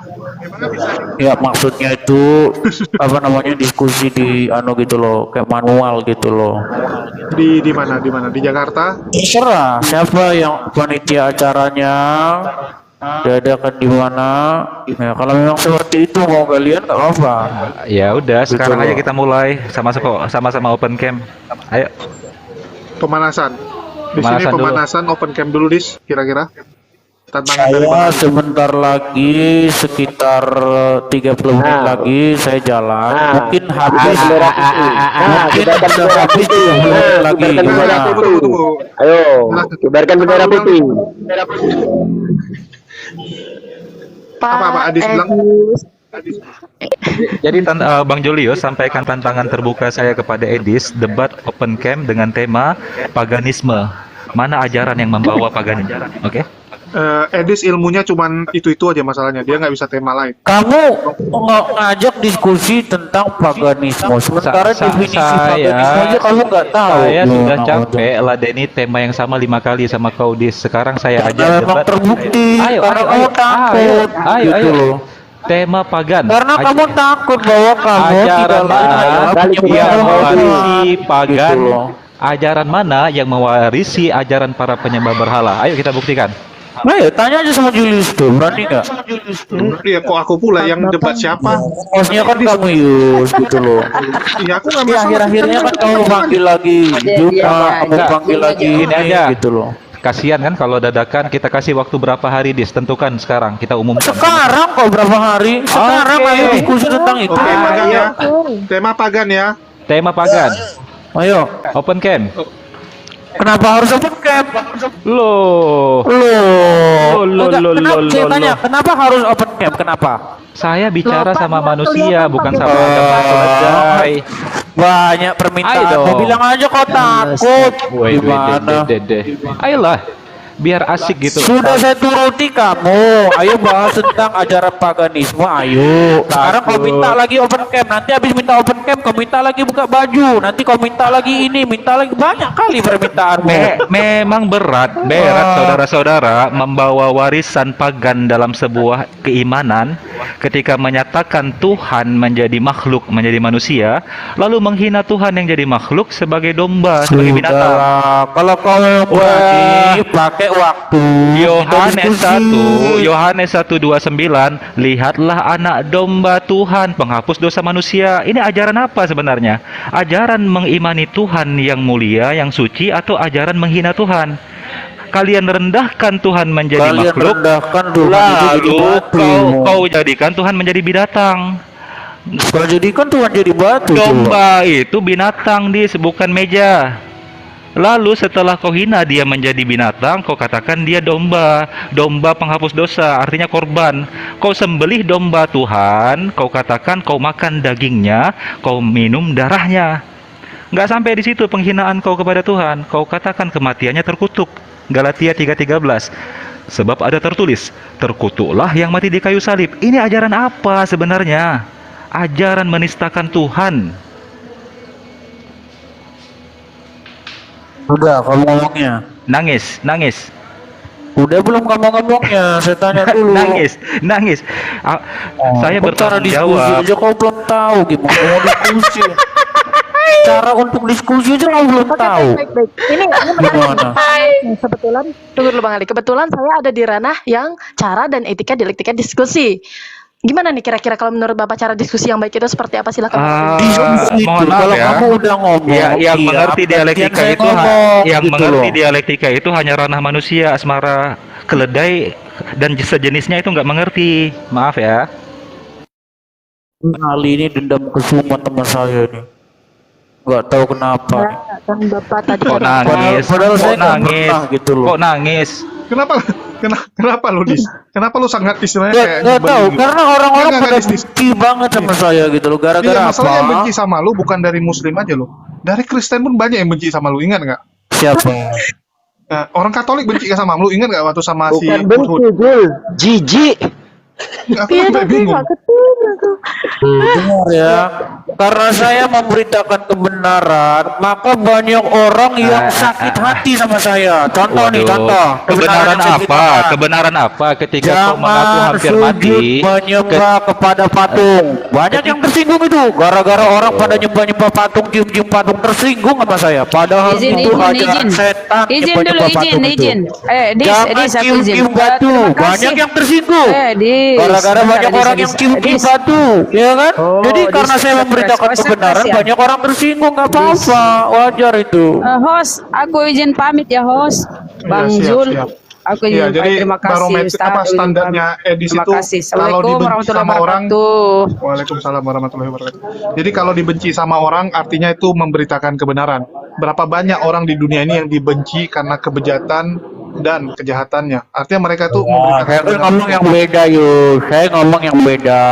Ya maksudnya itu apa namanya, diskusi di gitu loh, kayak manual gitu loh. Di mana? Di mana? Di Jakarta? Terserah siapa yang panitia acaranya, diadakan di mana. Ya kalau memang seperti itu mau kalian nggak apa-apa. Ya udah, sekarang Betul. aja kita mulai sama-sama open cam. Ayo. Pemanasan. Di sini Pemanasan dulu. pemanasan open cam dulu, Dis, kira-kira. Tantangan dari Saya mana? sebentar lagi, sekitar 30 menit lagi saya jalan. Mungkin habis, mungkin sudah habis 30 menit lagi. kibarkan bendera Gimana? putih. Tunggu. Ayo, kibarkan bendera putih. Apa, Adis bilang? Jadi Bang Julius sampaikan tantangan terbuka saya kepada Edis, debat open cam dengan tema paganisme. Mana ajaran yang membawa paganisme? Oke? Edis ilmunya cuman itu-itu aja masalahnya. Dia nggak bisa tema lain. Kamu ngajak diskusi tentang paganisme, sementara definisi paganisme aja kamu nggak tahu. Saya sudah Nah, capek ladeni tema yang sama 5 kali sama kau Dis. Sekarang saya karena aja memang debat. terbukti, Ayo, karena ayo, kamu ayo, takut, ayo, gitu ayo. loh. Tema pagan. Karena Aj- kamu takut bahwa kamu ajaran tidak mana layak yang menyembah mewarisi Tuhan, pagan? gitu loh. Ajaran mana yang mewarisi ajaran para penyembah berhala? Ayo kita buktikan. Ayo tanya aja sama Julius tuh, berani nggak? Iya, kok aku pula yang debat siapa? Bosnya kan kamu Yus, gitu loh. Iya, aku nggak Di masalah. akhir-akhirnya kan kamu panggil lagi juga, kamu Enggak. panggil lagi Ini ini aja. gitu loh. Kasihan kan kalau dadakan, kita kasih waktu berapa hari Dis? Tentukan sekarang, kita umumkan. Sekarang kok berapa hari? Sekarang Oke. ayo diskusi tentang itu. Oke, pagan ya. Tema pagan ya. Tema pagan. Ayo. Open cam. Kenapa harus open cam? Loh, Loh. Loh, Enggak, loh, kenapa? loh, Saya loh, tanya, loh. kenapa harus open cam? Kenapa? saya bicara Loh, Pak, sama nggak manusia, kelihatan, bukan Pak. sama agama keledai. Banyak Ayo permintaan. dong. Mau bilang aja kau takut. Woi, Gimana? Ayolah, biar asik gitu. Sudah saya turuti kamu. Ayo bahas tentang ajaran paganisme. Ayo. Sekarang kau minta lagi open cam. Nanti habis minta open cam, kau minta lagi buka baju. Nanti kau minta lagi ini, minta lagi, banyak kali permintaanmu. Memang berat, saudara-saudara, membawa warisan pagan dalam sebuah keimanan ketika menyatakan Tuhan menjadi makhluk, menjadi manusia, lalu menghina Tuhan yang jadi makhluk sebagai domba, sebagai binatang. Sudahlah, kalau kau berani pakai waktu. Yohanes 1:29, lihatlah anak domba Tuhan, penghapus dosa manusia. Ini ajaran apa sebenarnya? Ajaran mengimani Tuhan yang mulia, yang suci, atau ajaran menghina Tuhan? Kalian rendahkan Tuhan menjadi Kalian makhluk, rendahkan Tuhan itu jadi lalu batu. kau jadikan Tuhan menjadi binatang. Kau jadikan Tuhan jadi batu. coba. Domba itu binatang, bukan meja. Lalu setelah kau hina dia menjadi binatang, kau katakan dia domba, domba penghapus dosa, artinya korban. Kau sembelih domba Tuhan, kau katakan kau makan dagingnya, kau minum darahnya. Nggak sampai di situ penghinaan kau kepada Tuhan, kau katakan kematiannya terkutuk. Galatia 3:13. Sebab ada tertulis, terkutuklah yang mati di kayu salib. Ini ajaran apa sebenarnya? Ajaran menistakan Tuhan. Udah kamu ngomongnya. Nangis, nangis. Udah belum kamu ngomongnya? Saya tanya dulu. Nangis. Saya Cara bertanggung diskusi jawab. aja kau belum tahu gimana mau diskusi. Cara untuk diskusi aja kau belum tahu. Baik. Ini Gimana? kebetulan, tunggu dulu Bang Ali. Kebetulan saya ada di ranah yang cara dan etika dialektika diskusi. Gimana nih kira-kira kalau menurut Bapak cara diskusi yang baik itu seperti apa? Silakan. Diskusi Mohon itu maaf kalau ya. kamu udah ngomong, Ya, yang iya, mengerti gantian dialektika saya itu ngomong, yang gitu mengerti loh. dialektika itu hanya ranah manusia, asmara, keledai dan sejenisnya itu nggak mengerti. Maaf ya. Ali ini dendam kesumat sama saya nih. Nggak tahu kenapa. Kan Bapak tadi Kok nangis? Padahal saya Kok nggak nangis? pernah gitu loh. Kok nangis? Kenapa lu, Dis? Kenapa lu sangat istilahnya kayak Nggak tahu, nyebelin gitu? karena orang-orang Nggak, pada Dis. benci banget sama saya gitu loh. Iya, Gara-gara masalah yang apa? benci sama lu bukan dari Muslim aja lo. Dari Kristen pun banyak yang benci sama lu, ingat nggak? Siapa? Nah, orang Katolik benci sama lu, ingat nggak waktu sama si Bukan benci, Hud? Jul. Jijik. Aku sampai bingung. Dengar ya, karena saya memberitakan kebenaran, maka banyak orang yang sakit hati sama saya. Contoh nih, Waduh, contoh. kebenaran yang saya apa? ceritakan. Kebenaran apa ketika kau mengaku Jangan hampir sujud mati? menyembah kepada patung. Banyak yang tersinggung itu, gara-gara orang pada nyembah-nyembah patung, cium-cium patung, tersinggung sama saya. Padahal itu ajaran setan. Izin dulu, nyembah-nyembah patung itu. izin. Dis, Jangan aku izin. cium-cium batu. Terima kasih. Banyak yang tersinggung. Dis. Gara-gara Bentar, banyak Dis, orang Dis. yang cium-cium Dis. batu, ya kan? Oh, Jadi Dis, karena saya memberitakan request kebenaran, ya. banyak orang tersinggung, nggak apa-apa, wajar itu. Host, aku izin pamit ya host. Bang Iya, siap, Zul. siap. Aku Iya, izin jadi terima kasih barometer Ustaz. apa Aku izin standarnya pamit. Edis Terima itu kasih. kalau Assalamualaikum dibenci warahmatullahi sama orang, wabarakatuh. Waalaikumsalam warahmatullahi wabarakatuh. Jadi kalau dibenci sama orang artinya itu memberitakan kebenaran. Berapa banyak orang di dunia ini yang dibenci karena kebejatan dan kejahatannya. Artinya mereka tuh memberitakan Saya kebenaran. ngomong yang beda yuk, saya ngomong yang beda.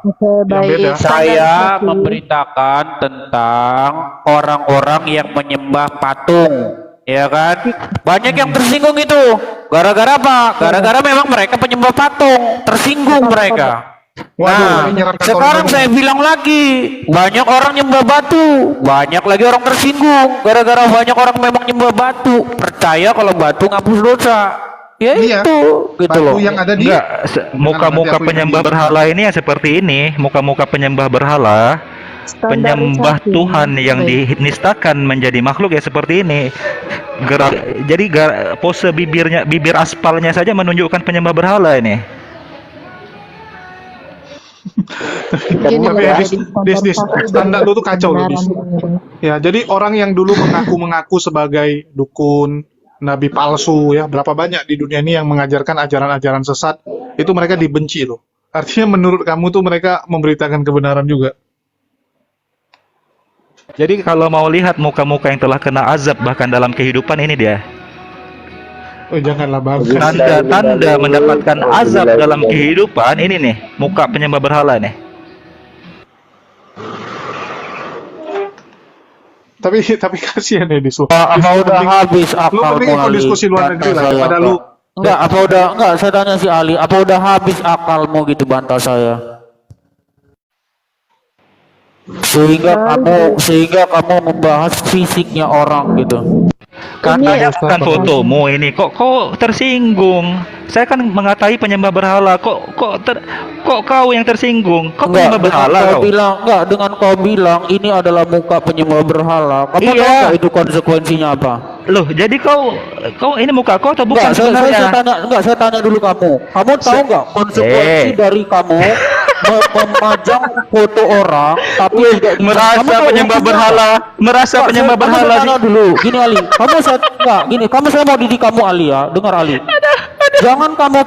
Oke, Yang beda. baik. Saya memberitakan tentang orang-orang yang menyembah patung, ya kan? Banyak yang tersinggung itu. Gara-gara apa? Gara-gara memang mereka penyembah patung, tersinggung mereka. Waduh, ini nyerang Katolik Sekarang lagi. saya bilang lagi, banyak orang nyembah batu, banyak lagi orang tersinggung. Gara-gara banyak orang memang nyembah batu, percaya kalau batu ngapus dosa. Ya Iya. itu, gitu Batu loh. yang ada di Enggak, muka-muka Nanti aku penyembah yang- berhala ini yang seperti ini, muka-muka penyembah berhala, penyembah Standarisasi. Tuhan yang dinistakan menjadi makhluk ya seperti ini. Pose bibir aspalnya saja menunjukkan penyembah berhala ini. Gini Tapi loh, Dis, standar lu tuh kacau loh, Dis. Ya, jadi orang yang dulu mengaku sebagai dukun, nabi palsu ya, berapa banyak di dunia ini yang mengajarkan ajaran-ajaran sesat, itu mereka dibenci loh. Artinya menurut kamu tuh mereka memberitakan kebenaran juga. Jadi kalau mau lihat muka-muka yang telah kena azab bahkan dalam kehidupan ini dia. Oh, janganlah Bang. Tanda-tanda mendapatkan azab dalam kehidupan ini nih, muka penyembah berhala nih. Tapi kasihan ya Dis. Apa udah habis Lu akal mending ikut Ali? diskusi luar negeri lah Bantah daripada saya, lu. Pak. Enggak, apa udah enggak, saya tanya si Ali, apa udah habis akalmu gitu bantah saya? Sehingga kamu membahas fisiknya orang gitu. Katanya bukan fotomu ini, kok tersinggung. Saya kan mengatai penyembah berhala, kok kau yang tersinggung? Kok penyembah berhala kau? Dengan kau bilang ini adalah muka penyembah berhala. Kamu Iya. tahu nggak itu konsekuensinya apa? Loh, jadi kau ini muka kau atau bukan Enggak, sebenarnya? saya tanya dulu kamu. Kamu tahu nggak konsekuensi dari kamu memajang foto orang tapi tidak merasa kamu tahu penyembah hukumnya berhala, apa? merasa Enggak, penyembah kamu berhala tanya sih. dulu. Gini Ali, kamu saya mau didik kamu Ali ya. Dengar Ali. Jangan kamu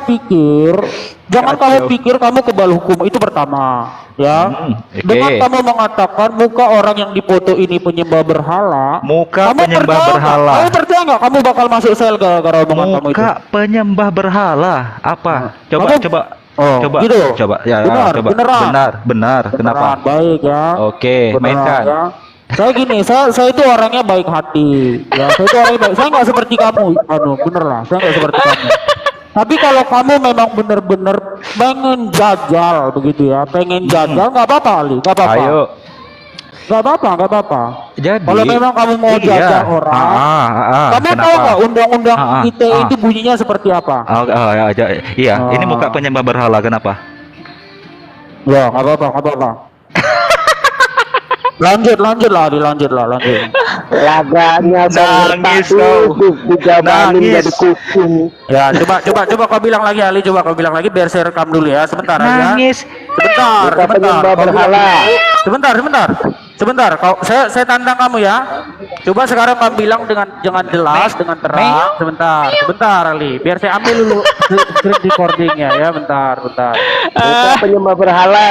pikir kamu kebal hukum itu pertama, ya. Oke. Dengan kamu mengatakan muka orang yang dipoto ini penyembah berhala, Muka kamu penyembah percaya nggak? berhala. Kamu percaya nggak kamu bakal masuk sel gara-gara omongan kamu itu? Muka penyembah berhala apa? Coba Kamu- coba Oh, coba gitu. coba ya, Benar, coba beneran. benar kenapa? Beneran, baik ya. Oke, Beneran, mainkan. ya. Saya gini, saya itu orangnya baik hati. Ya, saya itu orangnya baik. Saya nggak seperti kamu, bener lah. Saya nggak seperti kamu. Tapi kalau kamu memang benar-benar pengen jajal begitu ya, pengen jajal nggak apa-apa Ali, nggak apa-apa. Ayo. Nggak apa-apa, nggak apa-apa. Jadi Kalau memang kamu mau jajal orang, kamu tahu kenapa? nggak undang-undang Ah, ah, ITE ah. itu bunyinya seperti apa? Iya, ini Ah. muka penyembah berhala, kenapa? Ya, nggak apa-apa, nggak apa-apa. lanjut lah, lanjut. Laganya Nangis kau. dijabanin Nangis. jadi kucing. Ya, coba kau bilang lagi Ali, coba kau bilang lagi biar saya rekam dulu ya, sebentar ya. Nangis. Sebentar. Kita penyembah Kau bilang berhala. dulu. Sebentar. Kau saya tantang kamu ya. Coba sekarang kamu bilang dengan jelas, dengan terang. Sebentar Ali, biar saya ambil dulu screen recordingnya ya, bentar. Kita penyembah berhala.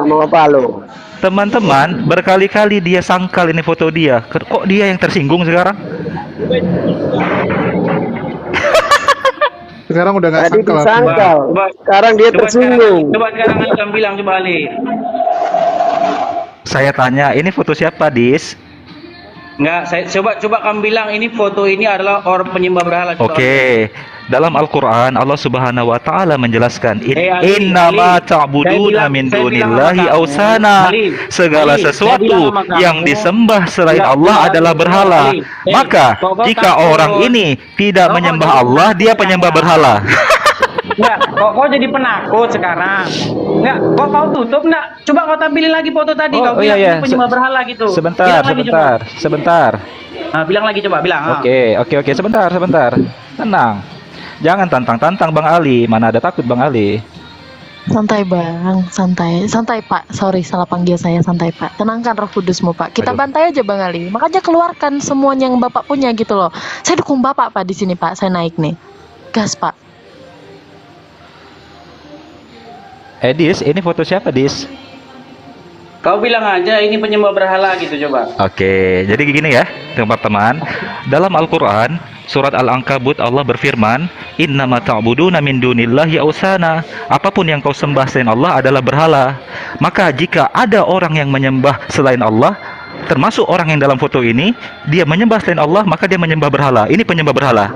Mau apa lo? Teman-teman, berkali-kali dia sangkal ini foto dia. Kok dia yang tersinggung sekarang? Sekarang udah nggak Tadi sangkal. disangkal. Sekarang dia tersinggung. Coba sekarang kamu bilang coba Ali. Saya tanya, ini foto siapa, Dis? Enggak, saya coba kamu bilang ini foto ini adalah orang penyembah berhala. Oke. Dalam Al-Qur'an Allah Subhanahu wa taala menjelaskan, Ali, innama Ali. ta'buduna min Saya bilang dunillahi sama kamu, ausana. Ali, Segala Ali, saya sesuatu bilang sama kamu, yang disembah selain tidak Allah boleh, adalah berhala. Ali. Maka Pokok jika takut. orang ini tidak Pokok menyembah jadi Allah, dia penyembah berhala. Enggak, kok jadi penakut sekarang? Enggak, kau tutup enggak? Coba kau tampilin lagi foto tadi, kau bilang ini penyembah berhala gitu. Bilang lagi, coba. Sebentar. Nah, bilang lagi coba, bilang. Oke, sebentar. Tenang. Jangan tantang-tantang Bang Ali. Mana ada takut Bang Ali. Santai Bang, santai Pak. Sorry salah panggil saya, santai Pak. Tenangkan Roh Kudusmu Pak. Kita Aduh. bantai aja Bang Ali. Makanya keluarkan semuanya yang Bapak punya gitu loh. Saya dukung Bapak Pak di sini Pak. Saya naik nih. Gas Pak. Dis, ini foto siapa, Dis? Kau bilang aja ini penyembah berhala gitu coba. Oke, jadi gini ya, teman-teman. Dalam Al-Qur'an, surat Al-Ankabut Allah berfirman, "Innama ta'buduna min dunillahi ausana." Apapun yang kau sembah selain Allah adalah berhala. Maka jika ada orang yang menyembah selain Allah, termasuk orang yang dalam foto ini, dia menyembah selain Allah, maka dia menyembah berhala. Ini penyembah berhala.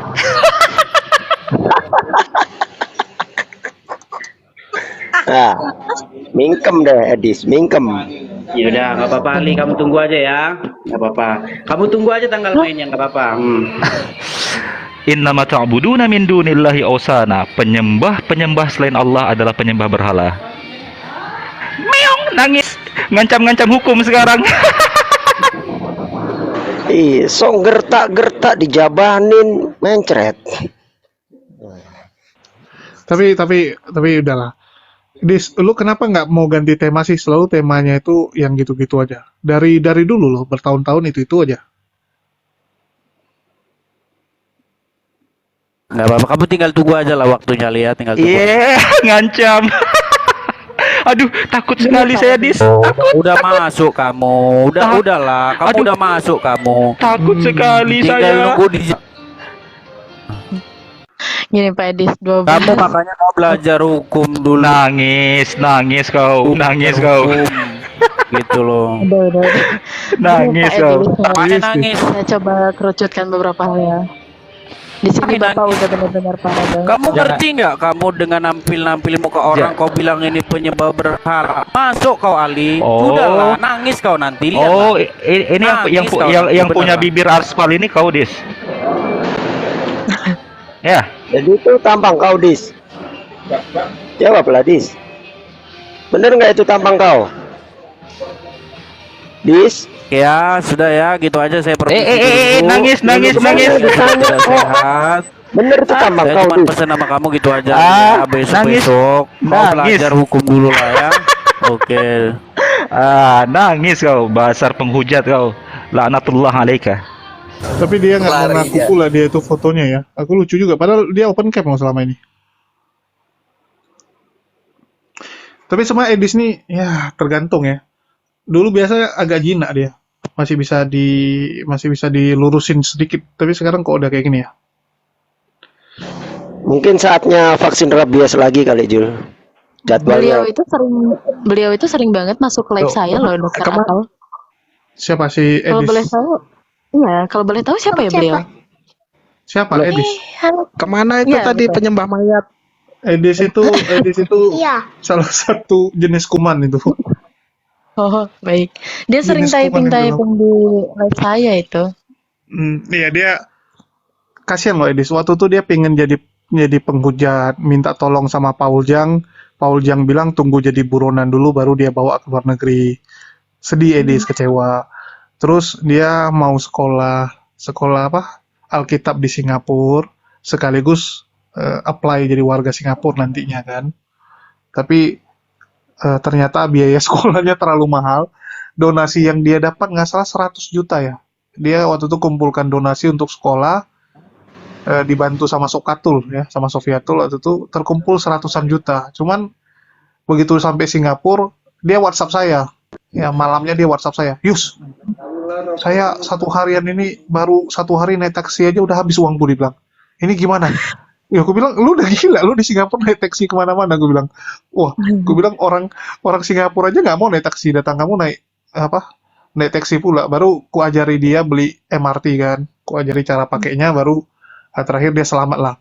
Nah, mingkem deh Edis, mingkem. Yaudah, nggak apa-apa Ali, kamu tunggu aja ya. Nggak apa-apa. Kamu tunggu aja tanggal mainnya, nggak apa-apa. Innama ta'buduna min dunillahi ausana. Penyembah selain Allah adalah penyembah berhala. Meong, nangis. Ngancam-ngancam hukum sekarang. Ih, sok gertak dijabanin, mencret. Tapi udahlah. Dis, lu kenapa nggak mau ganti tema sih? Selalu temanya itu yang gitu-gitu aja. Dari dulu loh, bertahun-tahun itu aja. Nggak apa-apa, kamu tinggal tunggu aja lah waktunya lihat, tinggal tunggu. Ngancam. Aduh, takut sekali saya, Dis. Takut. Udah masuk kamu, udahlah, kamu Aduh. udah masuk kamu. Takut sekali Tinggal saya. nunggu di. Gini Pak Edis, 12. Kamu makanya kau belajar hukum dulu. Nangis kau. Hukum. Gitu loh. Udah. Nangis Pak kau. Edis, Makanya nangis. saya coba kerucutkan beberapa hal ya. Di sini Tapi Bapak udah benar-benar parah banget. Kamu ngerti nggak? Kamu dengan nampil muka orang, kau bilang ini penyembah berhala. Masuk kau Ali. Oh. Sudahlah, nangis kau nanti. Lihat Oh, lah. ini Nangis kau nanti, yang punya beneran. bibir aspal ini kau, Dis. Ya. Jadi itu tampang kau Dis. Jawablah Dis. Bener nggak itu tampang kau? Dis. Ya, sudah ya, gitu aja saya permisi dulu. nangis. Sudah sehat. Bener itu tampang Saya kau cuma Dis. pesan sama kamu gitu aja. Ah, Ya, besok-besok kau nangis. belajar hukum dulu lah ya. Oke. Nangis kau, basar penghujat kau. Laknatullah alaika. Tapi dia nggak mau ngaku pula dia itu fotonya ya. Aku lucu juga. Padahal dia open cam loh selama ini. Tapi sama Edis nih, ya tergantung ya. Dulu biasanya agak jinak dia. Masih bisa dilurusin sedikit. Tapi sekarang kok udah kayak gini ya. Mungkin saatnya vaksin rabies lagi kali Jul. Beliau Jadwalnya. itu sering banget masuk live Tuh. saya loh, Dokter Akal. Siapa si Kalau Edis? boleh tahu, iya, kalau boleh tahu siapa ya beliau? Siapa? Loh. Edis. Kemana itu Iya, tadi betul. penyembah mayat? Edis itu salah satu jenis kuman itu. Oh, baik. Dia sering Jenis kuman itu. typing di live saya itu. Iya dia kasihan loh Edis. Waktu itu dia pengen jadi penghujat, minta tolong sama Paul Jang. Paul Jang bilang tunggu jadi buronan dulu baru dia bawa ke luar negeri. Sedih Edis, kecewa. Terus dia mau sekolah apa? Alkitab di Singapura, sekaligus apply jadi warga Singapura nantinya kan. Tapi ternyata biaya sekolahnya terlalu mahal. Donasi yang dia dapat nggak salah 100 juta ya. Dia waktu itu kumpulkan donasi untuk sekolah, dibantu sama Sokatul ya, sama Sofiatul waktu itu terkumpul 100-an juta. Cuman begitu sampai Singapura, dia WhatsApp saya. Ya malamnya dia WhatsApp saya, Yus, saya 1 harian ini baru 1 hari naik taksi aja udah habis uangku, dibilang. Ini gimana? Ya aku bilang, lu udah gila, lu di Singapura naik taksi kemana-mana, gue bilang. Wah, gue bilang orang Singapura aja nggak mau naik taksi, datang kamu naik taksi pula. Baru ku ajari dia beli MRT kan, ku ajari cara pakainya, baru terakhir dia selamat lah.